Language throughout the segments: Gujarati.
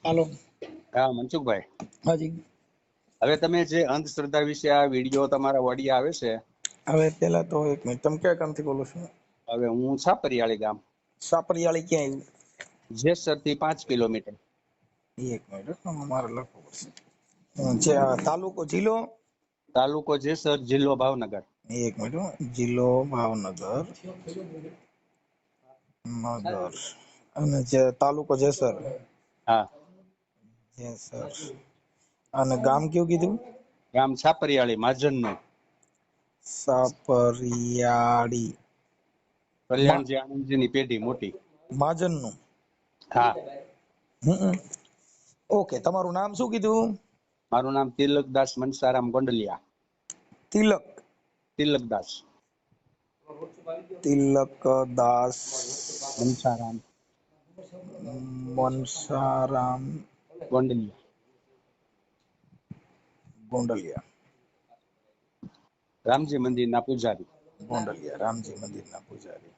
હાલો. હા મનસુખભાઈ, હાજી. હવે તમે જે અંધશ્રદ્ધા વિશે આ વિડીયો તમારા ઓડિયો આવે છે, હવે પેલા તો એક મિનિટ, તમે ક્યાં ગામથી બોલો છો? હવે હું છાપરિયાળી ગામ, સાપરિયાળી ક્યાં જેસર થી 5 કિલોમીટર. આવ્યું? એક મિનિટ હો, મારે લખવું પડશે. જે આ તાલુકો જિલ્લો? તાલુકો જેસર, જિલ્લો ભાવનગર. એક મિનિટ હો, જિલ્લો ભાવનગર નગર અને જે તાલુકો જેસર. હા. જેસર અને ગામ કયું કીધું? ગામ છાપરિયાળી, માજનનું. સાપરિયાળી કલ્યાણજી આનંદજીની પેઢી મોટી. માજનનું. હા. ઓકે, તમારું નામ શું કીધું? મારું નામ તિલકદાસ મનસારામ ગોંડલિયા. તિલક? તિલકદાસ તિલકદાસ મનસારામ મનસારામ ગોંડલિયા. ગોંડલિયા. રામજી મંદિરના પૂજારી. ગોંડલિયા રામજી મંદિરના પૂજારી.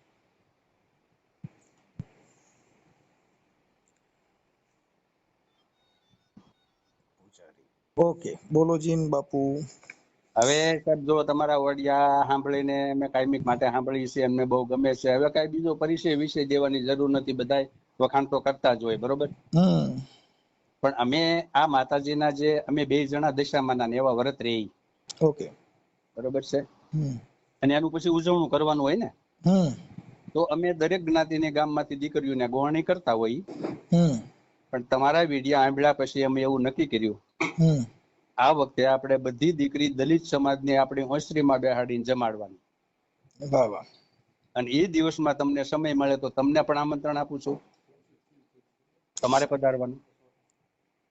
ઓકે, બોલો જીન બાપુ. હવે સાહેબ, જો તમારા ઓડિયા સાંભળીને મેં કાયમિક માટે સાંભળી છે, એમને બહુ ગમે છે. હવે કઈ બીજો પરિચય વિશે દેવાની જરૂર નથી, બધાય વખાણ તો કરતા જ હોય, બરોબર. પણ અમે આ માતાજીના જે અમે 2 જણા દશામાના ને એવા વ્રત રહી, ઓકે, બરોબર છે, અને એનું પછી ઉજવણું કરવાનું હોય ને, તો અમે દરેક જ્ઞાતિની ગામમાંથી દીકરીઓને ગોહણી કરતા હોય. પણ તમારા વિડીયો સાંભળ્યા પછી અમે એવું નક્કી કર્યું, આ વખતે આપણે બધી દીકરી દલિત સમાજને આપણી ઓસરીમાં બેહાડીને જમાડવાની. વાહ વાહ. અને એ દિવસમાં તમને સમય મળે તો તમને પણ આમંત્રણ આપું છું, તમારે પધારવાનું.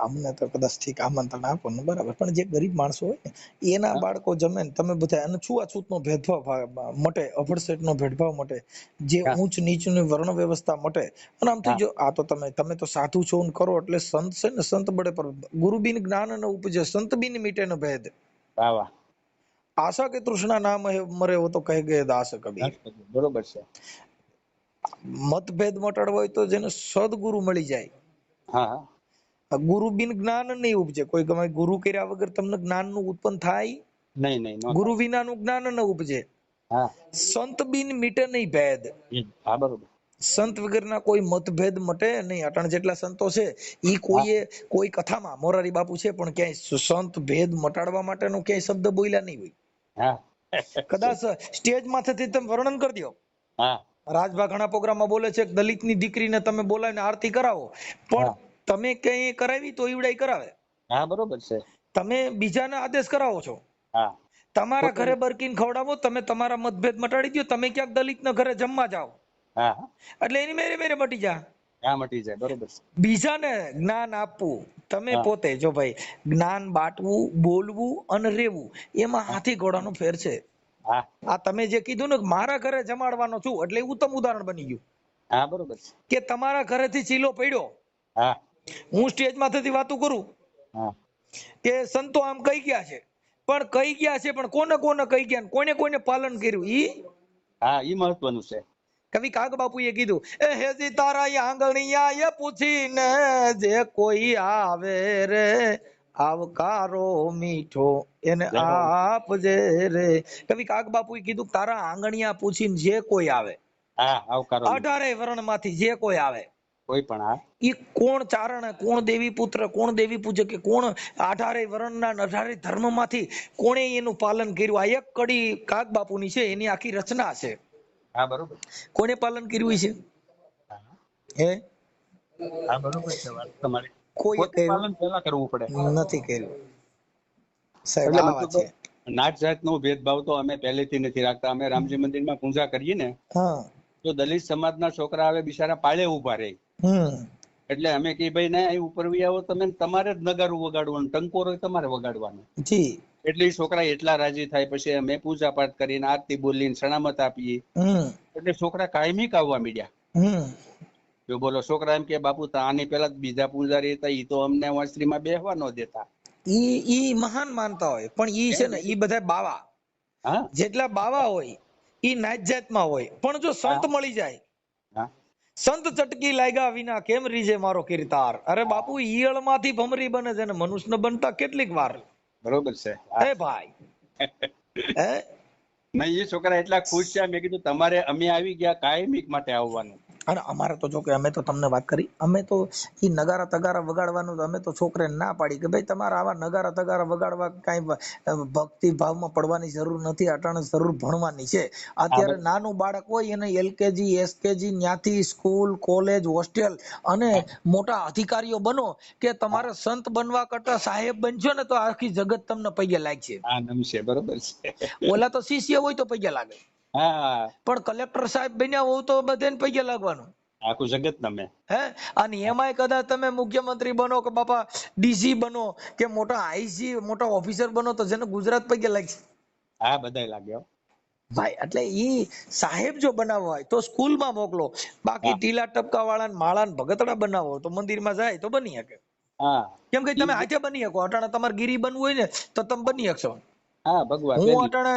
અમને તો કદાચ ઠીક આમંત્રણ આપો ને, બરાબર, પણ જે ગરીબ માણસો હોય ને એના બાળકો જમે ને, તમે બધા અને છૂઆછૂતનો ભેદભાવ મટે, અભડસેટનો ભેદભાવ મટે, જે ઊંચ નીચની વર્ણ વ્યવસ્થા મટે. અને આમથી જો આ તો તમે તો સાધુ છો ને કરો એટલે સંત છે ને, સંત બડે પર ગુરુ બિન જ્ઞાન ન ઉપજે, સંત બિન મીટે ન ભેદ. વાહ વાહ. આશા કે તૃષ્ણા ના મરે વો તો કહે ગયે દાસ કબીર. બરોબર છે. મતભેદ મટાડવો હોય તો જેને સદગુરુ મળી જાય. હા. ગુરુ બિન જ્ઞાન નહીં ઉપજે. કોઈ ગમે ગુરુ કર્યા વગર તમને જ્ઞાન નું ઉત્પન્ન થાય નહીં. ગુરુ વિનાનું જ્ઞાન ન ઉપજે. હા. સંત બિન મીટે નહીં ભેદ. હા, બરોબર. સંત વગરના કોઈ મતભેદ મટે નહીં. અટાણ જેટલા સંતો છે ઈ કોઈ કથામાં મોરારી બાપુ છે, પણ ક્યાંય સંત ભેદ મટાડવા માટેનો ક્યાંય શબ્દ બોલ્યા નહીં હોય. હા. કદાચ સ્ટેજ માંથી તમે વર્ણન કરી દો. હા. રાજભા ઘણા પ્રોગ્રામમાં બોલે છે, દલિતની દીકરીને તમે બોલાવીને આરતી કરાવો, પણ તમે ક્યાંય કરાવી તો ઈવડાઈ કરાવે. હા, બરોબર છે. તમે બીજાને આદેશ કરાવો છો. હા. તમારા ઘરે બરકીને ખવડાવો, તમે તમારા મતભેદ મટાડી દો, તમે ક્યાંક દલિતના ઘરે જમવા જાઓ. હા. એટલે એની મેરે મટી જા. હા, મટી જાય, બરોબર છે. બીજાને જ્ઞાન આપવું, તમે પોતે જો ભાઈ જ્ઞાન બાટવું, બોલવું અને રહેવું, એમાં હાથી ઘોડાનો ફેર છે. આ તમે જે કીધું ને મારા ઘરે જમાડવાનો છું, એટલે ઉત્તમ ઉદાહરણ બની ગયું. હા, બરોબર છે. કે તમારા ઘરેથી ચીલો પડ્યો, હા, હું સ્ટેજ માંથી વાતો કરું કે સંતો આમ કહી ગયા છે, પણ કહી ગયા છે, પણ કોને કોને કહી ગયા, કોને પાલન કર્યું, ઈ મહત્વનું છે. કવિ કાગ બાપુએ કીધું, એ હેજી તારા આંગણિયા એ પૂછીને જે કોઈ આવે રે, આવકારો મીઠો એને આપજે રે. કવિ કાગ બાપુએ કીધું, તારા આંગણિયા પૂછીને જે કોઈ આવે, 18 વર્ણ માંથી જે કોઈ આવે, કોઈ પણ ઈ કોણ ચારણ, કોણ દેવી પુત્ર, કોણ દેવી પૂજક, કોણ 18 વર્ણના 18 ધર્મ માંથી કોણે એનું પાલન કર્યું, આ એક કડી કાગ બાપુની છે, એની આખી રચના છે. હા, બરોબર. કોને પાલન કર્યું છે? હે? હા, બરોબર છે વાત તમારી. કોઈ પાલન પહેલા કરવું પડે. નથી કર્યું સાહેબ. આ વાત છે. નાત જાતનો ભેદભાવ તો અમે પહેલેથી નથી રાખતા. અમે રામજી મંદિરમાં પૂજા કરીએ ને, તો દલિત સમાજના છોકરા આવે, બિચારા પાળે ઉભા રહે. એટલે અમે કહીએ ભાઈ ના, ઉપર આવો તમે, તમારે જ નગારું વગાડવાનું, ટંકોરો તમારે વગાડવાનું. એટલે છોકરા એટલા રાજી થાય. પછી અમે પૂજા પાઠ કરીને આરતી બોલીને સણામત આપીએ, એટલે છોકરા કાયમિક આવવા માંડ્યા. જો બોલો, છોકરા એમ કે બાપુ આની પેલા બીજા પૂજારી હતા, ઈ તો અમને વાંસરીમાં બેહવા ન દેતા. ઈ મહાન માનતા હોય, પણ ઈ છે ને, ઈ બધા બાવા, જેટલા બાવા હોય ઈ નાત જાતમાં હોય. પણ જો સંત મળી જાય, સંત ચટકી લાગ્યા વિના કેમ રીજે મારો કીર્તાર. અરે બાપુ ઈયળ માંથી ભમરી બને છે ને મનુષ્ય બનતા કેટલીક વાર. બરોબર છે. હે ભાઈ હે નહીં, એ છોકરા એટલા ખુશ છે. મેં કીધું તમારે અમે આવી ગયા કાયમિક માટે આવવાનું. અને અમારે તો જો કે અમે તો તમને વાત કરી, અમે તો ઈ નગારા તગારા વગાડવાનું અમે તો છોકરાને ના પાડી કે ભાઈ તમારે આવા નગારા તગારા વગાડવા કઈ ભક્તિ ભાવમાં પડવાની જરૂર નથી, અટાણે જરૂર ભણવાની છે. અત્યારે નાનું બાળક હોય એને એલકેજી એસકેજી ન્યાથી સ્કૂલ કોલેજ હોસ્ટેલ અને મોટા અધિકારીઓ બનો કે તમારે સંત બનવા કરતા સાહેબ બનશો ને તો આખી જગત તમને પૈગે લાગશે. બરોબર છે. ઓલા તો શિષ્ય હોય તો પૈગે લાગે, પણ કલેક્ટર સાહેબ બન્યા હોવ તો બધાને પૈગે લાગવાનું, આખું જગત તમે. હે અને એમાંય કદાચ તમે મુખ્યમંત્રી બનો કે બાપા ડીસી બનો કે મોટા આઈસી મોટા ઓફિસર બનો તો જેને ગુજરાત પૈગે લાગશે. બધાય લાગ્યો ભાઈ. એટલે ઈ સાહેબ જો બનાવવા હોય તો સ્કૂલમાં મોકલો, બાકી ટીલા ટપકા વાળા માળા ભગતડા બનાવો તો મંદિરમાં જાય તો બની શકે. કેમ કે તમે હાથે બની શકો. અટાણે તમારે ગીરી બનવું હોય ને તો તમે બની શકશો. હું અટાણે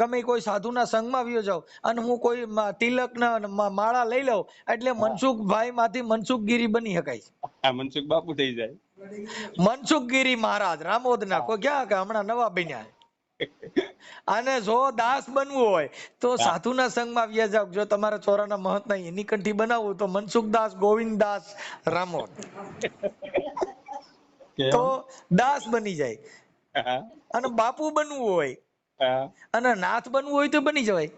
ગમે કોઈ સાધુના સંઘમાં આવ્યો જાઉં અને હું કોઈ તિલક ના માળા લઈ લઉં એટલે મનસુખભાઈ માંથી મનસુખગીરી બની શકાય. મનસુખ બાપુ થઈ જાય. મનસુખગીરી મહારાજ રામોદના કોઈ ક્યાં કે હમણાં નવા બન્યા. અને જો દાસ બનવું હોય તો સાધુના સંઘમાં આવ્યા જાવ. જો તમારા છોરાના મહંતના એની કંઠી બનાવવું તો મનસુખદાસ ગોવિંદદાસ રામોદ તો દાસ બની જાય. અને બાપુ બનવું હોય અને નાથ બનવું હોય તો બની જવાય.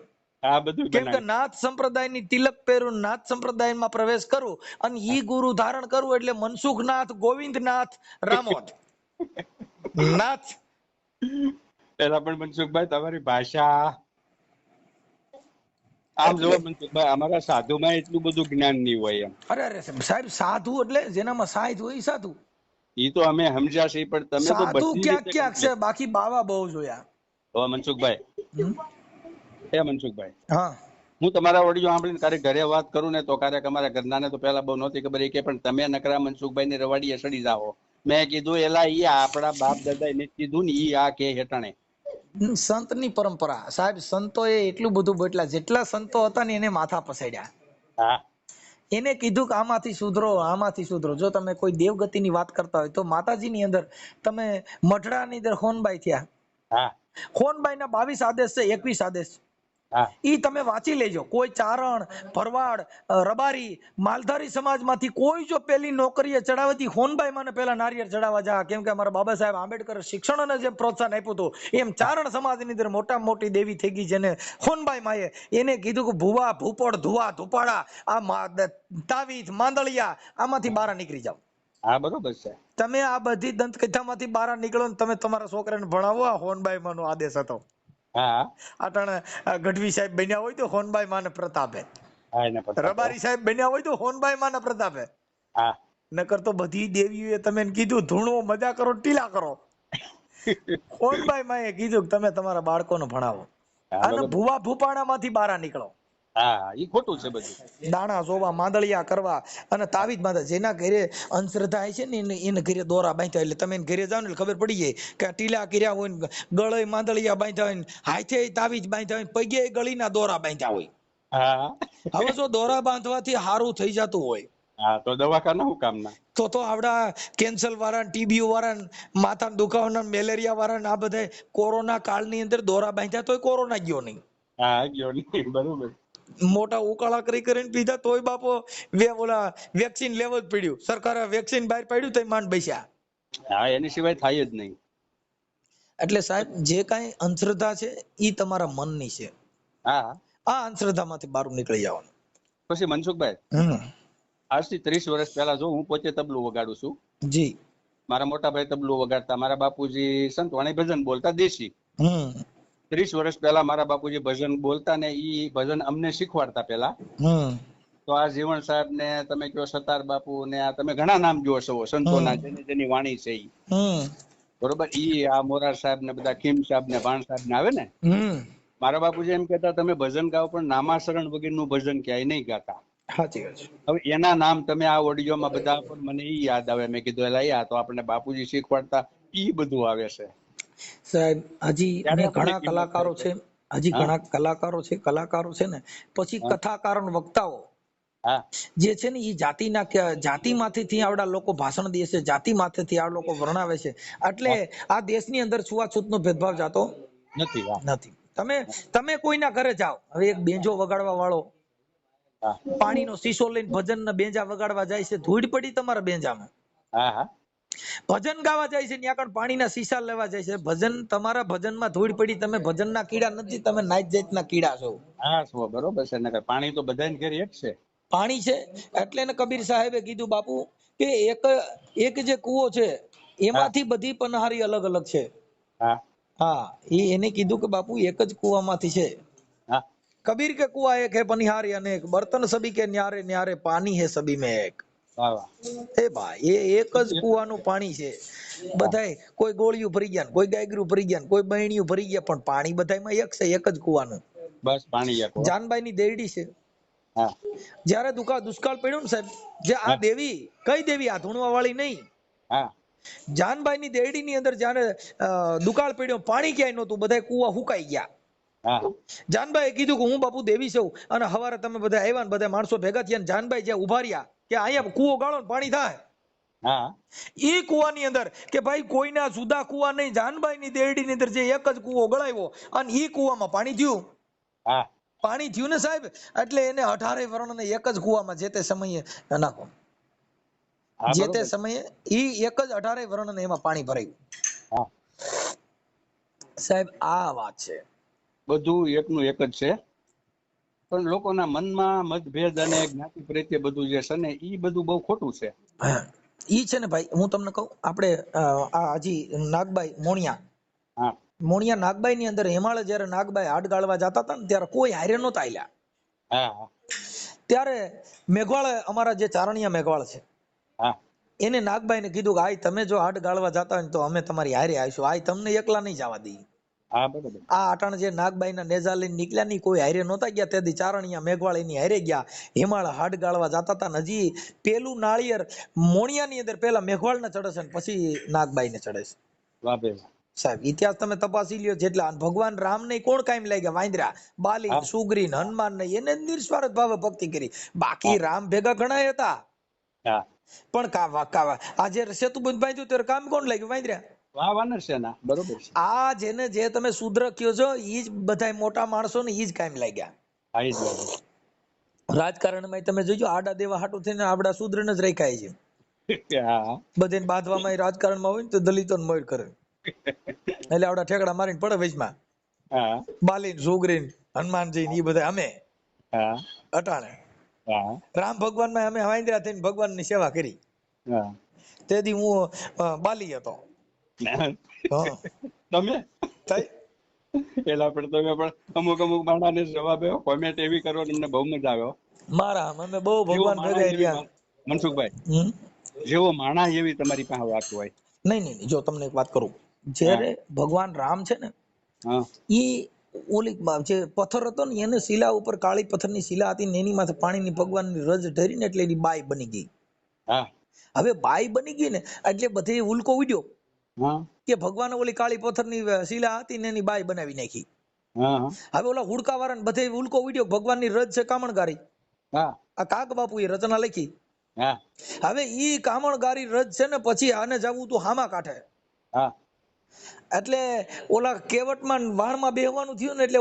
કેમ કે નાથ સંપ્રદાયની તિલક પહેરું, નાથ સંપ્રદાયમાં પ્રવેશ કરું અને ઈ ગુરુ ધારણ કરવું એટલે મનસુખનાથ ગોવિંદનાથ રામોદ નાથ. પેલા પણ મનસુખભાઈ તમારી ભાષા આમ જો મનસુખભાઈ અમારા સાધુમાં એટલું બધું જ્ઞાન નહીં હોય એમ. અરે સાહેબ સાધુ એટલે જેનામાં સાહિત્ય હોય સાધુ. ઈ તો અમે સમજ્યા છે પણ તમે તો સાધુ ક્યાંક ક્યાંક છે, બાકી બાવા બહુ જોયા. મનસુખભાઈ મનસુખભાઈ હું તમારા ઓડિયો સાંભળીને ક્યારેક ઘરે વાત કરું ને તો ક્યારેક અમારા ઘરના ને તો પેલા બહુ નહોતી ખબર કે પણ તમે નકરા મનસુખભાઈ ની રવાડીએ સડી જાઓ. મેં કીધું એલા ઈ આપણા બાપ દાદા એને કીધું ને ઈ આ કે હેટાણે સંતની પરંપરા. સાહેબ સંતો એ એટલું બધું બોલ્યા, જેટલા સંતો હતા ને એને માથા પસાડ્યા. એને કીધું કે આમાંથી સુધરો, આમાંથી સુધરો. જો તમે કોઈ દેવગતિ ની વાત કરતા હોય તો માતાજી ની અંદર તમે મઢડા ની અંદર હોનબાઈ થયા, હોનબાઈ ના 22 આદેશ છે, 21 આદેશ ઈ તમે વાંચી લેજો. કોઈ ચારણ ભરવાડ રબારી માલધારી સમાજ માંથી કોઈ જો પેલી નોકરીએ ચડાવતી હોનબાઈ માને પેલા નારિયેળ ચડાવવા જા. કેમ કે અમારા બાબા સાહેબ આંબેડકર શિક્ષણને જે પ્રોત્સાહન આપ્યું હતું એમ ચારણ સમાજ ની અંદર મોટા મોટી દેવી થઈ ગઈ જેને હોનબાઈ માએ એને કીધું કે ભુવા ભૂપડ ધુવા ધુપાડા આ તાવીજ માંદળિયા આમાંથી બહાર નીકળી જાવ. બરોબર છે. તમે આ બધી દંતકથામાંથી બહાર નીકળો ને તમે તમારા છોકરાને ભણાવો. આ હોનબાઈ માનો આદેશ હતો. અટાણે ગઢવી સાહેબ બન્યા હોય તો હોનબાઈ માને પ્રતાપે, રબારી સાહેબ બન્યા હોય તો હોનબાઈ માને પ્રતાપે. નકર તો બધી દેવીઓએ તમે કીધું ધૂણો મજા કરો ટીલા કરો. હોનબાઈ માએ કીધું કે તમે તમારા બાળકોને ભણાવો અને ભુવા ભૂપાણા માંથી બહાર નીકળો. ખોટું છે બધું. દાણા જોવા માંદળિયા કરવા અને તાવીજ બાંધા. જેના ઘરે અંધશ્રદ્ધા છે ને એને ઘરે દોરા બાંધ્યા એટલે તમે ઘરે જાવ ને ખબર પડી જાય કે ટીલા કર્યા હોય ને ગળે માંદળિયા બાંધ્યા હોય ને હાથે તાવીજ બાંધ્યા હોય પગે ગળીના દોરા બાંધ્યા હોય. હવે જો દોરા બાંધવાથી સારું થઈ જતું હોય તો દવાખાના શું કામના? તો આવડા કેન્સર વાળા, ટીબી વાળા, માથા દુખાવાના, મેલેરિયા વાળા આ બધા કોરોના કાળની અંદર દોરા બાંધ્યા તોય કોરોના ગયો નહીં. ગયો નહીં. બરોબર. મોટા ઉકાળા કરીને પીધા તોય બાપો ઓલા વેક્સિન લેવું જ પડ્યું. સરકારે વેક્સિન બહાર પાડ્યું તો માંડ બેસ્યા. એની સિવાય થાય જ નહીં. એટલે સાહેબ જે કાંઈ અંધશ્રદ્ધા છે ઈ તમારા મનની છે. આ અંધશ્રદ્ધામાંથી બહાર નીકળી જવાનું. પછી મનસુખભાઈ આજથી 30 વર્ષ પહેલા જો હું પોતે તબલું વગાડું છું. જી. મારા મોટા ભાઈ તબલું વગાડતા, મારા બાપુજી સંતવાણી ભજન બોલતા દેશી. 30 વર્ષ પહેલા મારા બાપુજી ભજન બોલતા ને ઈ ભજન અમને શીખવાડતા પેલા. તો આ જીવન સાહેબ ને તમે કયો સતાર બાપુ ને આ તમે ઘણા નામ જો છો સંતોના જેની વાણી છે ઈ. બરોબર. ઈ આ મોરાર સાહેબ ને બધા ખીમ સાહેબ ને ભાણ સાહેબ ને આવે ને મારા બાપુજી એમ કહેતા તમે ભજન ગાઓ પણ નામાશરણ વગરનું ભજન ક્યાંય નહીં ગાતા. સાચી વાત છે. હવે એના નામ તમે આ ઓડિયોમાં બધા પણ મને ઈ યાદ આવે. મેં કીધું એલા તો આપણે બાપુજી શીખવાડતા ઈ બધું આવે છે. સાહેબ હજી ઘણા કલાકારો છે, કલાકારો છે ને પછી કથાકારો વક્તાઓ હા જે છે ને એ જાતિમાંથી આવડા લોકો ભાષણ દે છે, જાતિ માથેથી આ લોકો વર્ણવે છે, એટલે હા આ દેશની અંદર છૂવાછૂતનો ભેદભાવ જાતો નથી. હા નથી. તમે કોઈના ઘરે જાઓ, હવે એક બેંજો વગાડવા વાળો હા પાણીનો શીશો લઈને ભજનના બેંજા વગાડવા જાય છે, ધૂળ પડી તમારા બેંજામાં. હા હા ભજન ગાવા જાય છે, ત્યાં આગળ પાણીના શીશા લેવા જાય છે, તમારા ભજનમાં ધૂળ પડી, તમે ભજનના કીડા નથી, તમે નાઈટ જાતના કીડા છો. હા શું બરોબર છે ને, પાણી તો બધાને ઘેર એક છે. પાણી છે એટલે ને કબીર સાહેબે કીધું બાપુ કે એક જે કૂવો છે હા એમાંથી બધી પનહારી અલગ અલગ છે. હા હા, એને કીધું કે બાપુ એક જ કૂવામાંથી છે. હા कबीर के कुआ एक है पनिहारी अनेक, बर्तन सभी के न्यारे न्यारे, पानी है सभी में एक. વાહ વાહ એ ભાઈ એ એક જ કુવાનું પાણી છે. હા બધાય કોઈ ગોળિયું ભરી ગયા, કોઈ ગાયગરું ભરી ગયા, કોઈ બહેણિયું ભરી ગયા, પણ પાણી બધાયમાં એક છે, એક જ કુવાનું. બસ પાણી એક. જાનબાઈ ની દેરડી છે. હા જયારે દુષ્કાળ પડ્યું ને સાહેબ, જે આ હા દેવી, કઈ દેવી, આ ધૂણવા વાળી નહીં, હા જાનબાઈ ની દેરડી ની અંદર જયારે દુકાળ પડ્યો, પાણી ક્યાંય નહોતું, બધા કુવા હુકાઈ ગયા. હા જાનબાઈ કીધું કે હું બાપુ દેવી છું, અને હવારે તમે બધા આવ્યા ને બધા માણસો ભેગા થયા, જાનબાઈ જ્યાં ઉભા રહ્યા કે અહીંયા કૂવો ગાળો ને પાણી થાય. હા એ કુવાની અંદર કે ભાઈ કોઈના જુદા કુવા નહીં, જાનબાઈ ની દેરડી ની અંદર જે એક જ કુવો ગળાવ્યો, અને એ કુવામાં પાણી થયું. હા પાણી થયું ને સાહેબ, એટલે એને 18 વર્ણને એક જ કુવામાં જે તે સમયે નાખો, હા જે તે બરોબર. સમયે ઈ એક જ 18 વર્ણને એમાં પાણી ભરાયું. હા સાહેબ આ વાત છે. બધું એકનું એક જ છે, પણ લોકોના મનમાં મતભેદ અને જ્ઞાતિ પ્રત્યે બધું જે છે ને, એ બધું બહુ ખોટું છે. હા ઈ છે ને ભાઈ, હું તમને કહું, આપણે આ હજી નાગબાઈ હા મોણિયા નાગબાઈ ની અંદર હેમાળે જયારે નાગબાઈ હાડ ગાળવા જતા હતા ને, ત્યારે કોઈ હારે નહોતા આલ્યા. હા હા ત્યારે મેઘવાળ, અમારા જે ચારણિયા મેઘવાળ છે, હા એને નાગબાઈ ને કીધું કે આઈ તમે જો હાડ ગાળવા જતા હોય તો અમે તમારી હારે આવીશું, આઈ તમને એકલા નહીં જવા દઈએ. હા બરોબર. આ અટાણ જે નાગબાઈ ના નેજા લઈને નીકળ્યા, નહીં કોઈ હારે નહોતા ગયા, તેથી ચારણિયા મેઘવાળ એની હારે ગયા, હિમાળ હાડ ગાળવા જતા હતા. હજી પેલું નાળિયેર મોણિયા ની અંદર પેલા મેઘવાળ ને ચડે છે, ને પછી નાગબાઈ ને ચડે છે. વાહ ભાઈ વાહ. સાહેબ ઇતિહાસ તમે તપાસી લ્યો, જેટલા ભગવાન રામ ને કોણ કાયમ લાગ્યા, વાંદરા, બાલીન, હા સુગ્રીન, હનુમાન ને એને નિસ્વાર્થ ભાવે ભક્તિ કરી. બાકી હા રામ ભેગા ઘણા હતા, હા પણ આજે સેતુબંધ બાંધ્યું ત્યારે કામ કોણ લાગ્યું, વાંદરા. વાહ વાનર સેના બરોબર છે. આ જેને જે તમે શુદ્ર કયો છો, ઈ જ બધા મોટા માણસો ને ઈ જ કાયમ લાગ્યા. હા એ જ લાગે. રાજકારણમાં તમે જોજો, આડા દેવા હાટું થઈને આપડા શુદ્ર ને જ રાખ્યા છે. હા બધે બાંધવામાં રાજકારણમાં હોય ને તો દલિતોને મોડ કરે, એટલે આવડા ઠેકડા મારીને પડે વચમાં. હા બાલીન, સુગ્રીન, હનુમાનજી એ બધા અમે હા અટાણે. હા રામ ભગવાન માં અમે વાંદરા થઈને ભગવાન ની સેવા કરી. હા તેથી હું બાલી હતો. હા તમે થઈ એલા પણ તમે પણ અમુક માણસને જવાબ આવ્યો, કોમેન્ટ એવી કરો ને અમને બહુ મજા આવ્યો. મારા અમે બહુ જેવો ભગવાન માણા ભેગા એવી રહ્યા. મનસુખભાઈ, જેવો માણા એવી તમારી પાસે વાત હોય. નહીં, જો તમને એક વાત કરું, હા જ્યારે ભગવાન રામ છે ને, હા ઈ ઓલી જે પથ્થર હતો ને, એને શિલા ઉપર કાળી પથ્થરની શિલા હતી ને, એની માથે પાણીની ભગવાનની રજ ઢરીને એટલે એની બાઈ બની ગઈ. હા હવે બાઈ બની ગઈ ને, એટલે બધે ઉલ્કો ઉડ્યો હા કે ભગવાન ઓલી કાળી પથ્થરની શિલા હતી ને એની બાઈ બનાવી નાખી. હા હવે ઓલા હુડકા વાળાને બધે ઉલ્કો ઉડ્યો, ભગવાનની રજ છે કામણગારી, હા આ કાક બાપુ એ રચના લખી. હા હવે ઈ કામણગારી રજ છે ને, પછી આને જવું તું હામા કાંઠે, હા એટલે ઓલા કેવટમાં વાણમાં બેહવાનું થયું ને, એટલે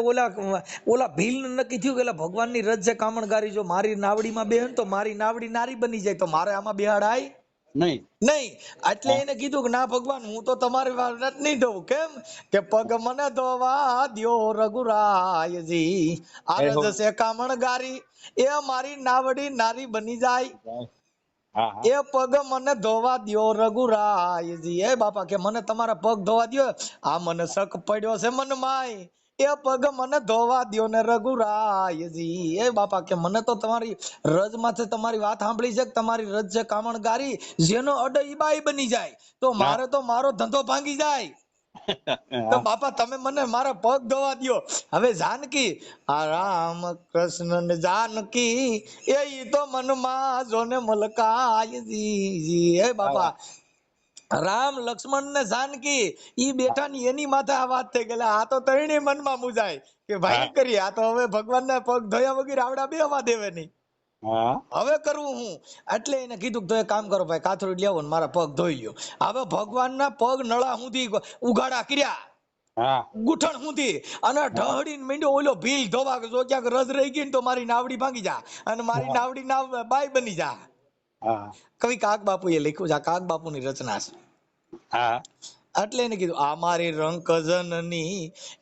ઓલા ભીલ નક્કી થયું કે ભગવાનની રજ છે કામણગારી, જો મારી નાવડીમાં બેહે તો મારી નાવડી નારી બની જાય, તો મારે આમાં બેહાડાય નહીં. નહીં. એટલે એને કીધું કે ના ભગવાન, હું તો તમારી વાત નહીં ધોઉં. કેમ કે પગ મને ધોવા દ્યો રઘુરાયજી, આ રજ છે કામણગારી, એ મારી નાવડી નારી બની જાય, હા હા એ પગ મને ધોવા દ્યો રઘુરાયજી. એ બાપા કે મને તમારા પગ ધોવા દ્યો, આ મને શક પડ્યો છે મન માય, એ પગ મને ધોવા દ્યો ને રઘુરાયજી. એ બાપા કે મને તો તમારી રજ માંથી તમારી વાત સાંભળી છે કે તમારી રજ છે કામણગારી, જેનો અડ ઈબાઈ બની જાય, તો મારે તો મારો ધંધો ભાંગી જાય, તો બાપા તમે મને મારા પગ ધોવા દ્યો. હવે જાનકી, આ રામ કૃષ્ણ ને જાનકી, એ ઈ તો મનમાં જોને મલકાયજી. હે બાપા, રામ, લક્ષ્મણ ને જાનકી ઈ બેઠા ની એની માથે આ વાત થઈ ગયેલા, આ તો તરણી મનમાં મુજાય કે ભાઈ કરી, આ તો હવે ભગવાન ના પગ ધોયા વગર આવડા બેહવા દેવે નહીં. હા હવે કરવું હું? એટલે એને કીધું કે એક કામ કરો ભાઈ, કાથરોડ લેવો ને મારા પગ ધોઈ લ્યો. હવે ભગવાનના પગ નળા સુધી ઉગાડા કર્યા, હા ગુઠણ સુધી, અને ઢહડીને મીંડો ઓલો ભીલ ધોવા કે જો ક્યાંક રજ રહી ગઈ ને તો મારી નાવડી ભાંગી જા, અને મારી હા નાવડી નાવ બાઈ બની જા. હા કવિ કાગ બાપુએ લખ્યું છે, આ કાગ બાપુની રચના છે. હા એટલે એને કીધું આ મારી રંકજનની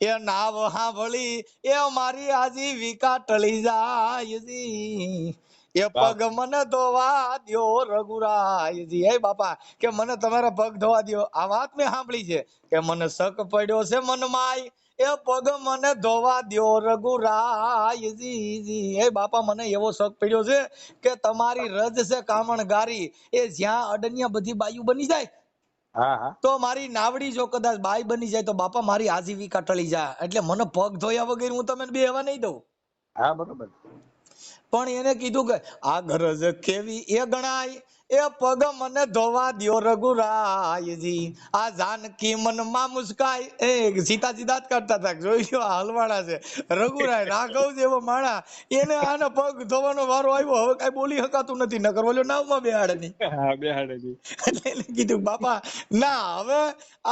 એ નાવ સાંભળી એ મારી આજીવિકા ટળી જાય જી. એ વાહ પગ મને ધોવા દ્યો રઘુરાયજી. હે બાપા, કે મને તમારા પગ ધોવા દ્યો. આ વાત મેં સાંભળી છે કે મને શક પડ્યો છે મનમાય, એ પગ મને ધોવા દ્યો રઘુરાયજી. હે બાપા, મને એવો શક પડ્યો છે કે તમારી રજ છે કામણ ગારી, એ જ્યાં અડનિયા બધી બાયુ બની જાય હા હા તો મારી નાવડી જો કદાચ બાઈ બની જાય તો બાપા મારી આજીવિકા ટળી જાય. એટલે મને પગ ધોયા વગર હું તમને બેહવા નહીં દઉં. હા બરોબર. પણ એને કીધું કે આ ગરજ કેવી એ ગણાય, એ પગ મને ધોવા દ્યો રઘુરાયજી. આ જાનકી મનમાં મુસ્કાય, એ સીતાજી દાંત કાઢતા હતા, જોઈ લો આ હલવાડા છે. રઘુરાય રાઘવ જેવો માણા, એને આના પગ ધોવાનો વારો આવ્યો. હવે કઈ બોલી શકાતું નથી, નકર બોલ્યો નાવમાં બેહાડે નહીં. હા બેહાડે. એટલે એને કીધું બાપા ના, હવે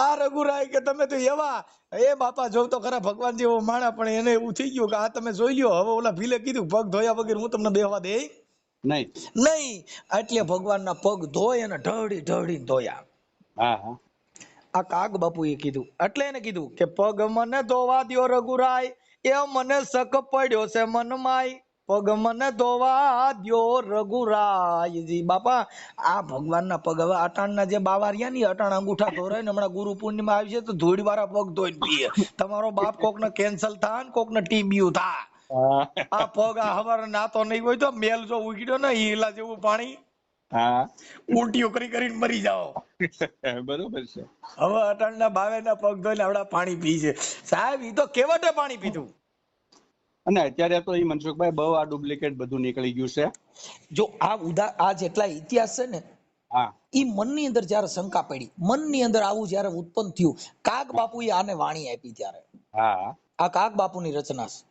આ રઘુરાય કે તમે તો એવા, એ બાપા જો તો ખરા ભગવાન જેવો માણા, પણ એને એવું થઈ ગયું કે આ તમે જોઈ લ્યો. હવે ઓલા ભીલે કીધું પગ ધોયા વગર હું તમને બેહવા દે નહીં. નહીં. એટલે ભગવાનના પગ ધોય અને ઢળી ઢળી ધોયા. હા હા આ કાગ બાપુએ કીધું. એટલે એને કીધું કે પગ મને ધોવા દ્યો રઘુરાય, એ મને શક પડ્યો છે મનમાય, પગ મને ધોવા દ્યો રઘુરાયજી. બાપા, આ ભગવાનના પગ, હવે અટાણના જે બાવારિયા ની અટાણ અંગૂઠા ધોરાય ને, હમણાં ગુરુ પૂર્ણિમા આવી છે તો ધૂળ વાળા પગ ધોઈને પીએ. તમારો બાપ કોકને કેન્સલ થા ને કોકને ટીબીયું થા, આ પગ આ હવારે નાતો નહીં હોય તો મેલ જો ઉગડ્યો ને હીલા જેવું પાણી, હા ઉલટીઓ કરી કરીને મરી જાઓ. બરોબર છે. હવે અટાણના બાવેના પગ ધોઈને આવડા પાણી પી છે. સાહેબ, ઈ તો કેવટે પાણી પીધું. અને અત્યારે તો એ મનસુખભાઈ બહુ આ ડુપ્લિકેટ બધું નીકળી ગયું છે. જો આ જેટલા ઇતિહાસ છે ને, હા ઈ મનની અંદર જયારે શંકા પડી, મનની અંદર આવું જયારે ઉત્પન્ન થયું, કાગ બાપુએ આને વાણી આપી. ત્યારે હા આ કાગ બાપુની રચના છે.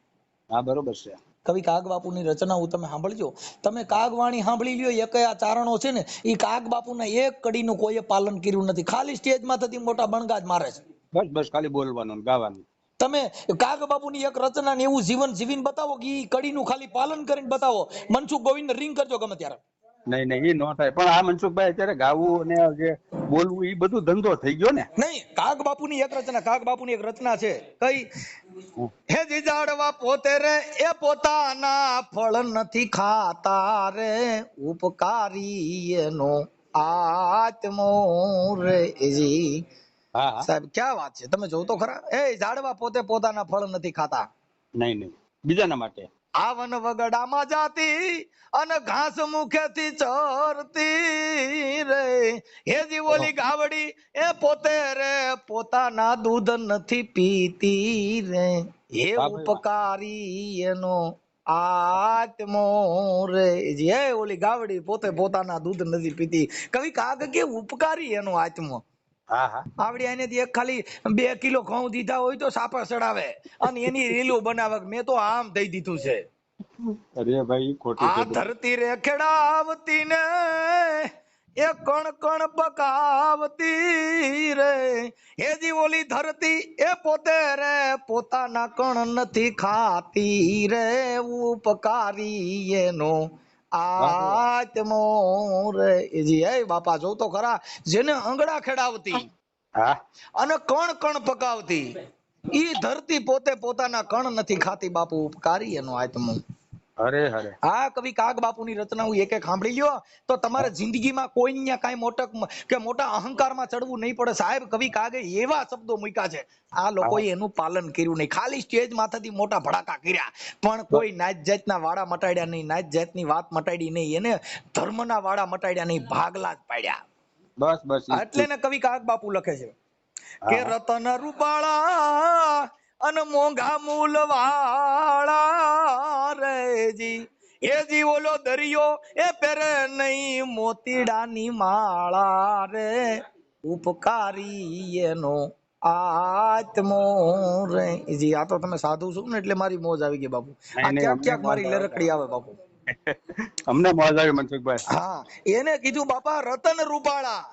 હા બરોબર છે. કવિ કાગ બાપુની રચના હું તમે સાંભળજો. તમે કાગ વાણી સાંભળી લ્યો. એક આ ચારણો છે ને, એ કાગ બાપુના એક કડીનું કોઈએ પાલન કર્યું નથી. ખાલી સ્ટેજમાં થતી મોટા બણગા જ મારે છે. બસ બસ ખાલી બોલવાનું ને ગાવાનું. તમે કાગ બાપુની એક રચના ને એવું જીવન જીવીને બતાવો કે ઈ કડીનું ખાલી પાલન કરીને બતાવો. મનસુખ ગોવિંદ રિંગ કરજો ગમે ત્યારે. નહીં નહીં એ ન થાય. પણ આ મનસુખભાઈ અત્યારે ગાવું અને જે બોલવું એ બધું ધંધો થઈ ગયો ને. નહીં, કાગ બાપુની એક રચના, કાગ બાપુની એક રચના છે. કઈ? હે જીજાડવા પોતે રે એ પોતાના ફળ નથી ખાતા રે, ઉપકારી એનો આત્મો રે જી. હા હા સાહેબ, ક્યાં વાત છે, તમે જોવો તો ખરા. એ ઝાડવા પોતે પોતાના ફળ નથી ખાતા. નહીં નહીં બીજાના માટે. આ વન વગડામાં જાતી અને ઘાસ મુખેથી ચરતી રે, હેજી ઓલી ગાવડી એ પોતે રે પોતાના દૂધ નથી પીતી રે, હે વાહ ભાઈ વાહ. ઉપકારી એનો આત્મો રે જી. હે ઓલી ગાવડી પોતે પોતાના દૂધ નથી પીતી. કવિ કાગ કે ઉપકારી એનો આત્મો. હા હા આવડી આનેથી એક ખાલી 2 કિલો ઘઉં દીધા હોય તો સાપા ચડાવે અને એની રીલું બનાવે. મેં તો આમ દઈ દીધું છે. અરે ભાઈ ખોટું આ છે બધું. ધરતી રે ખેડાવતી ને એ કણ કણ પકાવતી રે, હેજી ઓલી ધરતી એ પોતે રે પોતાના કણ નથી ખાતી રે, ઉપકારી એનો વાહ ભાઈ વાહ. આત્મો રે જી. હે બાપા, જો તો ખરા, જેને અંગડા ખેડાવતી હા અને કણ કણ પકાવતી, ઈ ધરતી પોતે પોતાના કણ નથી ખાતી. બાપુ ઉપકારી એનો આત્મો. અરે અરે આ કવિ કાગ બાપુની રચના હું એક એક સાંભળી લ્યો તો તમારે જિંદગીમાં કોઈ કાંઈ મોટક કે મોટા અહંકારમાં ચડવું નહીં પડે. સાહેબ, કવિ કાગે એવા શબ્દો મૂક્યા છે, આ લોકોએ એનું પાલન કર્યું નહીં. ખાલી સ્ટેજ માથેથી મોટા ભડાકા કર્યા, પણ કોઈ નાત જાતના વાડા મટાડ્યા નહીં, નાત જાતની વાત મટાડી નહીં, એને ધર્મના વાડા મટાડ્યા નહીં, ભાગલા જ પાડ્યા. બસ બસ ઈ જ એટલે થયું. ને કવિ કાગ બાપુ લખે છે કે હા રતન રૂપાળા અને મોંઘા મૂલ વાળા રેજી, એ જી ઓલો દરિયો એ પેરે નહીં મોતીડાની માળા રે, ઉપકારી એનો આત્મો રે જી. આ તો તમે સાધુ છો ને એટલે મારી મોજ આવી ગઈ બાપુ. આ નહીં નહીં ક્યાંક અમને ક્યાંક મોજ મારી આવે છે. લરકડી આવે બાપુ. અમને મોજ આવી મનસુખભાઈ. હા, એને કીધું બાપા રતન રૂપાળા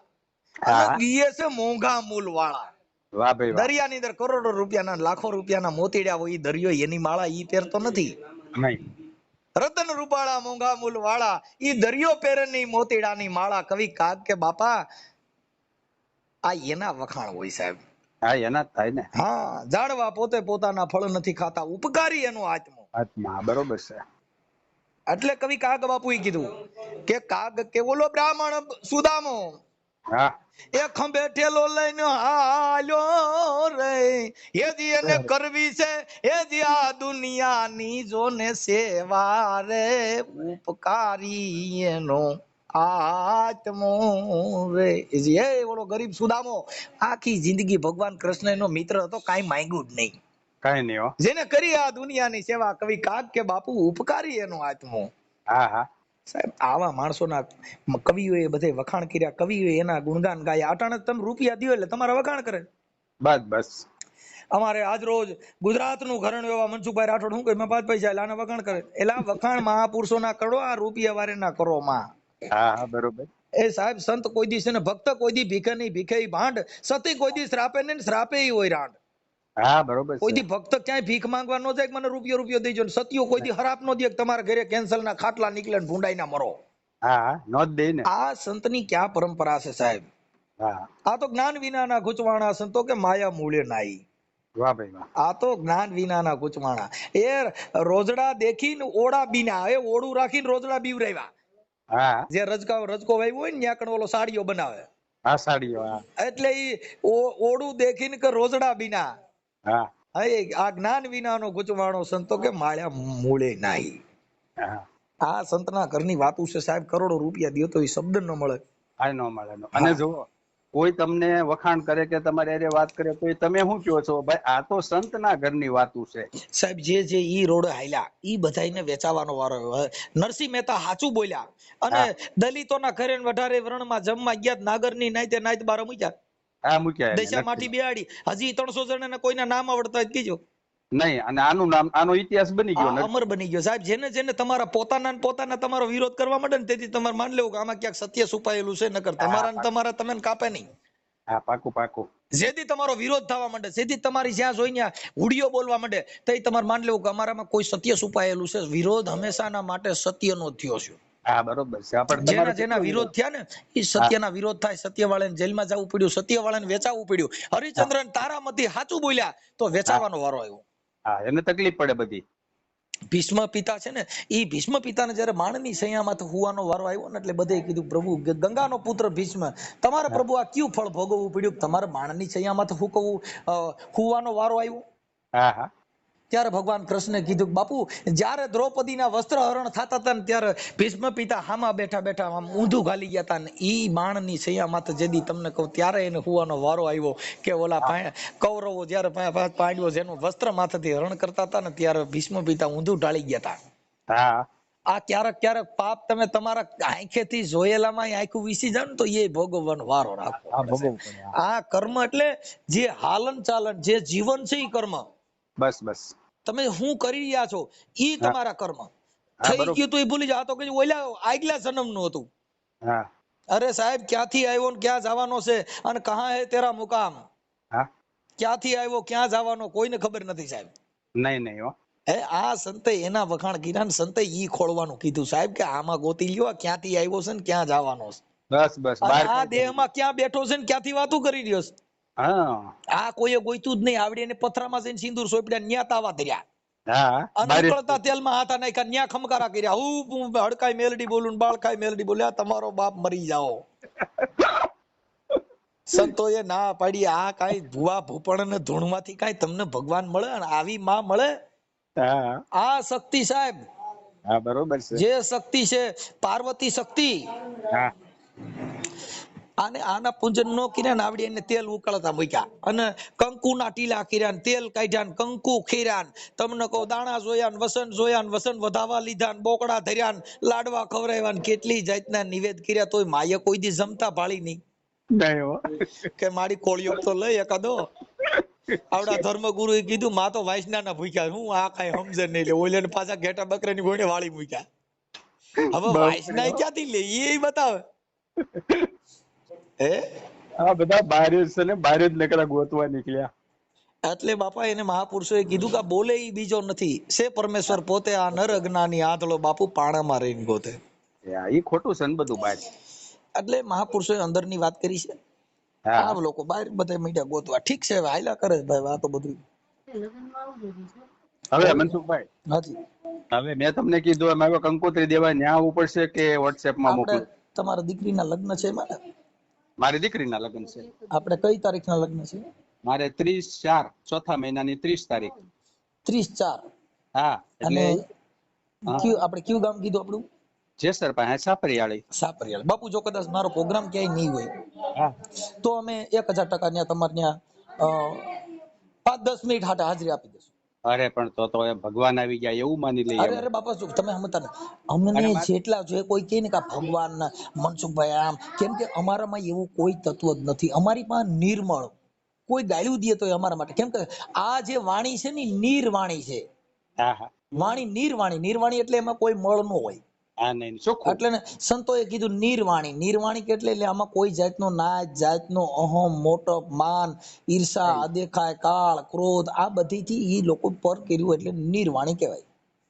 અને બીએ છે મોંઘા મૂલ વાળા. વાહ ભાઈ વાહ. દરિયાની અંદર કરોડો રૂપિયાના લાખો રૂપિયાના મોતીડા હોય, ઈ દરિયો એની માળા ઈ પહેરતો નથી. નહીં. રતન રૂપાળા મોંઘા મૂલ વાળા ઈ દરિયો પહેરે ની મોતીડાની માળા. કવિ કાગ કે બાપા આ એના વખાણ હોય સાહેબ. હા, એના જ થાય ને. હા, જાણવા પોતે પોતાના ફળ નથી ખાતા, ઉપકારી એનો આત્મો. આત્મા બરોબર છે. એટલે કવિ કાગ બાપુએ કીધું કે કાગ કે ઓલો બ્રાહ્મણ સુદામો હા, એ ખંભેઠેલો લઈને હાલ્યો રે, એજી એને કરવી છે એજી આ દુનિયાની જોને સેવા રે, ઉપકારી એનો આત્મો રે. એ ઓલો ગરીબ સુદામો આખી જિંદગી ભગવાન કૃષ્ણ એનો મિત્ર હતો, કાઈ માંગ્યું જ નહીં. કઈ નહીં હો. જેને કરી આ દુનિયાની સેવા. કવિ કાગ કે બાપુ ઉપકારી એનો આત્મો. હા હા સાહેબ, આવા માણસોના કવિઓએ બધે વખાણ કર્યા, કવિઓએ એના ગુણગાન ગાયા. અટાણે તમે રૂપિયા દો એટલે તમારા વખાણ કરે. બસ બસ. અમારે આજ રોજ ગુજરાતનું ઘરણું એવા મનસુખભાઈ રાઠોડ શું કહે, મેં 5 પૈસા એટલે આના વખાણ કરે. એલા વખાણ મહાપુરુષોના કરો, આ રૂપિયા વાળાના કરો માં. હા હા બરોબર. એ સાહેબ, સંત કોઈ દી છે ને ભક્ત કોઈ દી ભીખે નહીં ભીખે ભાંડ, સતી કોઈ દી શ્રાપે ને શ્રાપે હોય રાંડ. હા બરોબર. કોઈ દી ભક્ત ક્યાંય ભીખ માંગવા ન જાય કે મને રૂપિયો દેજો. સતીઓ કોઈ દી હરાપ નો દે કે તમારા ઘરે કેન્સર ના ખાટલા નીકળે ને ભૂંડાઈ ના મરો. હા, નો જ દે ને. આ સંતની ક્યાં પરંપરા છે સાહેબ. હા, આ તો જ્ઞાન વિનાના ગૂંચવાણા સંતો કે માયા મૂળે નાઈ. વાહ ભાઈ વાહ. આ તો જ્ઞાન વિનાના ગૂંચવાણા. એ રોજડા દેખીને ઓડા બીના, એ ઓડું રાખીને રોજડા બીવરાવ્યા. હા, જે રજકો વાવ્યો હોય ને ત્યાં ઓલો સાડીઓ બનાવે. હા સાડીઓ. હા એટલે ઈ ઓડું દેખીને કે રોજડા બીના. હા, આ જ્ઞાન વિનાનો ગૂંચવાણો સંતો કે માળ્યા મૂળે નાઈ. હા. આ સંતના ઘરની વાતું છે સાહેબ. કરોડો રૂપિયા દો તો એ શબ્દ ન મળે. આ નો મળે. અને જો કોઈ તમને વખાણ કરે કે તમારી હારે વાત કરે તો તમે શું કહો છો? ભાઈ આ તો સંતના ઘરની વાતું છે સાહેબ. જે ઈ રોડ હાલ્યા ઈ બધાઈને વેચાવાનો વારો આવ્યો. નરસિંહ મહેતા સાચું બોલ્યા. અને દલિતોના ઘરે વઢારે વરણમાં જમવા ગયા, નાગરની નાઈતે નાઈત બાર મૂક્યા. હા, મૂક્યા. દશા માટી બેહાડી. હજી 300 જણાને કોઈના નામ આવડતા જ કીજો નહીં. અને આનું નામ, આનો ઇતિહાસ બની ગયો, અમર બની ગયો સાહેબ. જેને તમારા પોતાના તમારો વિરોધ કરવા માંડે ને તેથી તમારે માન લેવું કે આમાં ક્યાંક સત્ય છુપાયેલું છે. નકર તમારા તમે કાપે નહીં. હા, પાકું પાકું. જેથી તમારો વિરોધ થવા માંડે, જેથી તમારી જ્યાં જોઈને હુડિયો બોલવા માંડે, તો તમારે માન લેવું કે અમારામાં કોઈ સત્ય છુપાયેલું છે. વિરોધ હંમેશાના માટે સત્યનો થયો છે. હા બરોબર છે. જેના વિરોધ થયા ને એ સત્યના વિરોધ થાય. સત્ય વાળાને જેલમાં જવું પડ્યું, સત્ય વાળાને વેચાવવું પડ્યું. હરિચંદ્રન તારામતી સાચું બોલ્યા તો વેચાવાનો વારો આવ્યો. હા, એને તકલીફ પડે બધી. ભીષ્મ પિતા છે ને, એ ભીષ્મ પિતાને જયારે માણની સૈયામાં હુવાનો વારો આવ્યો ને, એટલે બધે કીધું પ્રભુ ગંગાનો પુત્ર ભીષ્મ, તમારે પ્રભુ આ કયું ફળ ભોગવવું પડ્યું તમારે માણની સૈયામાં હુવાનો વારો આવ્યો? હા હા. ત્યારે ભગવાન કૃષ્ણે કીધું બાપુ, જયારે દ્રૌપદીના વસ્ત્ર હરણ થતા હતા ને ત્યારે ભીષ્મ પિતા હામાં બેઠા બેઠા આમ ઊંધું ઘાલી ગયા હતા ને ઈ માણની સૈયામાં જેદી તમને કહું ત્યારે એને હુવાનો વારો આવ્યો કે ઓલા કૌરવો જયારે પાંડવો જેનું વસ્ત્ર માથેથી હરણ કરતા હતા ને ત્યારે ભીષ્મ પિતા ઊંધું ઢાળી ગયા હતા. હા. આ ક્યારેક પાપ તમે તમારા આંખેથી જોયેલામાં આંખું વીસી જાવ ને તો એ ભોગવવાનો વારો રાખો. આ કર્મ એટલે જે હાલન ચાલન જે જીવન છે એ કર્મ. બસ બસ. તમે શું કરી રહ્યા છો ઈ તમારા કર્મ. થઈ ગયું તો એ ભૂલી જાવ. તો કે ઓલા આગલા જન્મનું હતું. હા. અરે સાહેબ, ક્યાંથી આવ્યો ને ક્યાં જવાનો છે અને કહા હે તેરા મુકામ. હા. ક્યાંથી આવ્યો ક્યાં જવાનો કોઈને ખબર નથી સાહેબ. નહીં નહીં હો. આ સંતે એના વખાણ કર્યા ને સંતે ઈ ખોળવાનું કીધું સાહેબ કે આમાં ગોતી લ્યો ક્યાંથી આવ્યો છે ને ક્યાં જવાનો છે. બસ બસ. આ દેહમાં ક્યાં બેઠો છે ને ક્યાંથી વાતું કરી રહ્યો છે. આ કોઈએ ગોઈતું જ નહીં. આવડી એને પથરામાં જઈને સિંદૂર સોંપ્યા ન્યા તાવા ધર્યા. અને ઉકળતા તેલમાં હાથા નાખ્યા ન્યા ખમકારા કર્યા. હું હડકાઈ મેલડી બોલું બાળકાઈ મેલડી બોલ્યા તમારો બાપ મરી જાઓ. સંતોએ ના પાડી. આ કાઈ ભુવા ભૂપણ ને ધૂણમાંથી કાઈ તમને ભગવાન મળે અને આવી માં મળે? આ શક્તિ સાહેબ. હા બરોબર છે. જે શક્તિ છે પાર્વતી શક્તિ. આને આના પૂજન નો કર્યા ને આવડી એને તેલ ઉકળતા મૂક્યા અને કંકુના ટીલા કર્યા ને તેલ કાઢ્યા ને કંકુ ખીર્યા ને તમને કહું દાણા જોયા ને વસન વધાવા લીધા ને બોકડા ધર્યા ને લાડવા ખવડાવ્યા ને કેટલી જાતના નિવેદ કર્યા તોય માએ કોઈ દી જમતા ભાળી નહીં. કે મારી કોળિયો તો લઈ એકાદો. આવડા ધર્મગુરુ એ કીધું માં તો વાસના ના ભૂખ્યા. હું આ કઈ સમજે નહીં. ઓલે પાછા ઘેટા બકરા ની ભોણે વાળી મૂક્યા. હવે વાસના ક્યાંથી લે એ બતાવે. હે આ બધા બહાર જ છે ને, બહાર જ નકરા ગોતવા નીકળ્યા. એટલે બાપા એને મહાપુરુષોએ કીધું કે બોલે ઈ બીજો નથી, છે પરમેશ્વર પોતે, આ નર અજ્ઞાની આંધળો બાપુ પાણામાં રહીને ગોતે. એ ખોટું છે ને બધું બહાર. એટલે મહાપુરુષોએ અંદરની વાત કરી છે, હા આ લોકો બહાર બધા મીડિયા ગોતવા. ઠીક છે, હવે હાલ્યા કરે છે ભાઈ આ તો બધું. હવે મનસુખભાઈ, હાજી, હવે મેં તમને કીધું એમ, હવે કંકોત્રી દેવા ન્યા આવવું પડશે કે WhatsApp માં આપણે મોકલું? તમારા દીકરીના લગ્ન છે એમાં ને? મારી દીકરીના લગ્ન છે. આપણે કઈ તારીખના લગ્ન છે? મારે 30/4 ચોથા મહિનાની 30 તારીખ. 30/4. હા, એટલે આપણે કયું ગામ કીધું આપણું? જેસર પાસે સાપરિયાળી. સાપરિયાળી. બાપુ જો કદાચ મારો પ્રોગ્રામ ક્યાંય નહીં હોય તો અમે 1000% ત્યાં તમારે ત્યાં 5-10 મિનિટ હાટે હાજરી આપી દઈશું. અરે પણ તો એ ભગવાન આવી ગયા એવું માની લઈએ. અરે બાપા જો તમે સમજતા ને, અમને જેટલા જો કોઈ કહે ને કે ભગવાન મનસુખભાઈ આમ, કેમ કે અમારામાં એવું કોઈ તત્વ જ નથી. અમારી પાસે નિર્મળ, કોઈ ગાળ્યું દે તો અમારા માટે, કેમ કે આ જે વાણી છે ને નિર્વાણી છે. વાણી નિર્વાણી, નિર્વાણી એટલે એમાં કોઈ મળ ન હોય. એટલે ને સંતોએ કીધું નિર્વાણી. નિર્વાણી એટલે આમાં કોઈ જાતનો નાચ, જાતનો અહમ, મોટપ, માન, ઈર્ષા, અદેખાય, કાળ, ક્રોધ આ બધીથી ઈ લોકો પર કર્યું એટલે નિર્વાણી કહેવાય.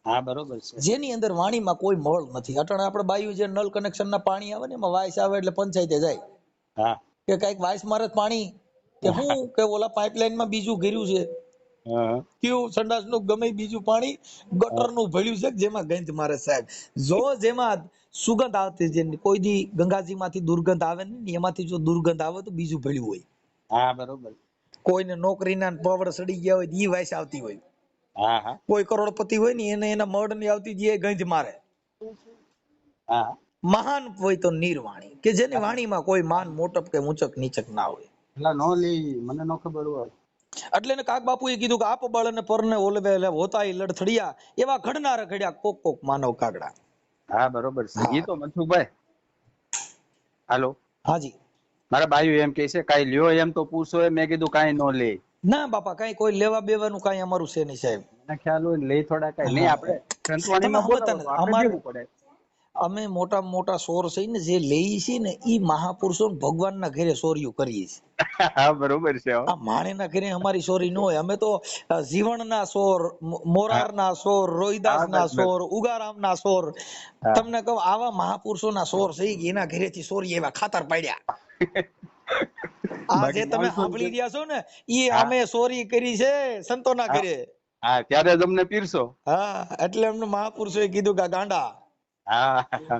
હા બરોબર છે. જેની અંદર વાણીમાં કોઈ મળ નથી. અટાણે આપણે બાયું જે નળ કનેક્શન ના પાણી આવે ને એમાં વાઇસ આવે એટલે પંચાયતે જાય કે કઈક વાઇસ મારે પાણી કે હું કે ઓલા પાઇપલાઇન માં બીજું ઘેર્યું છે, કેવું સંડાસ નું ગમે બીજું પાણી ગટર નું ભળ્યું છે જેમાં ગંધ મારે સાહેબ. જો જેમાં સુગંધ આવતી, જે કોઈ દી ગંગાજી માંથી દુર્ગંધ આવે ને એમાંથી જો દુર્ગંધ આવે તો બીજું ભળ્યું હોય. હા બરોબર. કોઈને નોકરીના પવડ સડી ગયા હોય ઈ વાઇસ આવતી હોય. કોઈ કરોડપતિ હોય ને એને એના મળ ની આવતી જે ગંધ મારે. મહાન હોય તો નિર્વાણી, કે જેની વાણીમાં કોઈ માન, મોટપ કે ઊંચક નીચક ના હોય. મને નો ખબર હોય. એટલે ને કાક બાપુએ કીધું કે આપ બળ અને પરને ઓલવે હોતા લડથડિયા, એવા ઘડના રખડ્યા કોક કોક માનવ કાગડા. હા બરોબર છે. ઈ તો મનસુખભાઈ. હાલો. હાજી. મારા બાયું એમ કે છે કાઈ લ્યો એમ તો પૂછો. મેં કીધું કાઈ નો લે. ના બાપા, કઈ કોઈ લેવા બેવાનું કઈ અમારું છે નહીં સાહેબ. મને ખ્યાલ હોય લઈ થોડા કઈ નહીં. આપણે સંતવાણીમાં બોલવું પડે. અમે મોટા મોટા સોર છે ને જે લઈ છે ને ઈ મહાપુરુષો ભગવાનના ઘરે સોરીયું કરીએ છીએ. હા બરોબર છે. આ માણેના ઘરે અમારી સોરી ન હોય. અમે તો જીવણના સોર, મોરારના સોર, રોહિદાસના સોર, ઉગારામના સોર. તમને કહું આવા મહાપુરુષોના સોર છે એના ઘરેથી સોરી એવા ખાતર પાડ્યા. આ જે તમે સાંભળી રહ્યા છો ને ઈ અમે સોરી કરી છે સંતોના ઘરે. હા ત્યારે તમને પીરસો. હા એટલે અમને મહાપુરુષોએ કીધું કે ગાંડા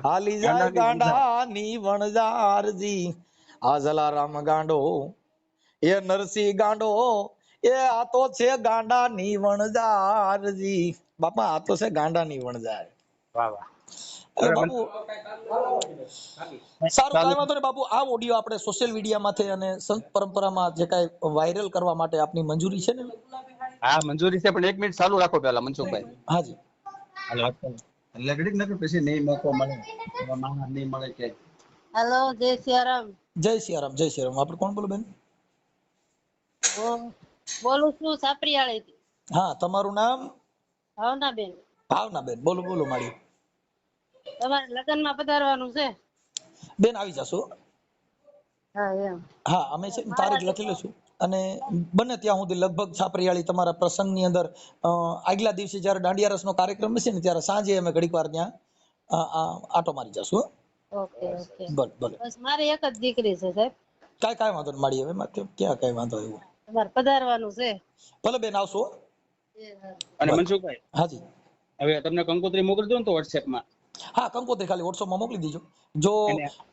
હાલી જાય ગાંડા ની વણજારજી, આ જલારામ ગાંડો, એ નરસિંહ ગાંડો, એ આ તો છે ગાંડા ની વણજારજી. બાપા આ તો છે ગાંડા ની વણજાર. વાહ વાહ. એટલે બાપુ સારું, કાંઈ વાંધો નહીં બાપુ. આ ઓડિયો આપણે સોશિયલ મીડિયા માંથી અને સંત પરંપરામાં જે કાંઈ વાયરલ કરવા માટે આપની મંજૂરી છે ને? હા મંજૂરી છે, પણ 1 મિનિટ ચાલુ રાખો પેલા મનસુખભાઈ. હાજી. એટલે ઘડીક નકર પછી નહીં મોકો મળે, માણસ નહીં મળે કે. હેલો, જય સિયારામ. જય સિયારામ, જય સિયારામ. આપણે કોણ બોલો બેન? બોલું છું સાપરિયાળી. હા, તમારું નામ? ભાવનાબેન. ભાવનાબેન, બોલો બોલો મારી. તમારે લગ્નમાં પધારવાનું છે બેન? આવી જશો. હા એમ. હા, અમે છે તારીખ લખી લઈશું અને બને ત્યાં સુધી લગભગ છાપરિયાળી તમારા પ્રસંગની અંદર આગલા દિવસે જયારે દાંડિયા રસનો કાર્યક્રમ હશે ને ત્યારે સાંજે અમે ઘડીક વાર ત્યાં આટો મારી જશું. Okay okay. ભલે ભલે. બસ મારી એક જ દીકરી છે સાહેબ. કાંઈ વાંધો નહીં મારી. હવે ક્યાં કાંઈ વાંધો આવ્યો. તમારે પધારવાનું છે. ભલે બેન, આવશો. અને મનસુખભાઈ. હાજી. હવે તમને કંકોત્રી મોકલી દો ને તો WhatsApp માં. હા, કંકોત્રી ખાલી WhatsApp માં મોકલી દીજો. જો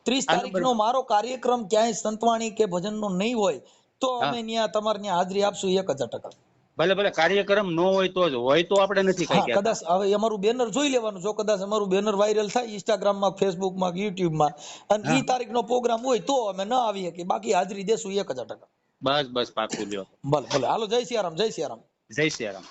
30 તારીખનો મારો કાર્યક્રમ ક્યાંય સંતવાણી કે ભજનનો નહીં હોય તો અમે ત્યાં તમારે ત્યાં હાજરી આપશું 1000%. ભલે ભલે કાર્યક્રમ ન હોય તો જ, હોય તો આપણે નથી કઈ કહેતા. કદાચ હવે અમારું બેનર જોઈ લેવાનું. જો કદાચ અમારું બેનર વાયરલ થાય Instagram માં, Facebook માં, YouTube માં અને ઈ તારીખનો પ્રોગ્રામ હોય તો અમે ન આવી શકીએ, બાકી હાજરી દેશું 1000%. બસ બસ પાકું લ્યો. ભલે ભલે. હાલો, જય સિયારામ, જય સિયારામ, જય સિયારામ.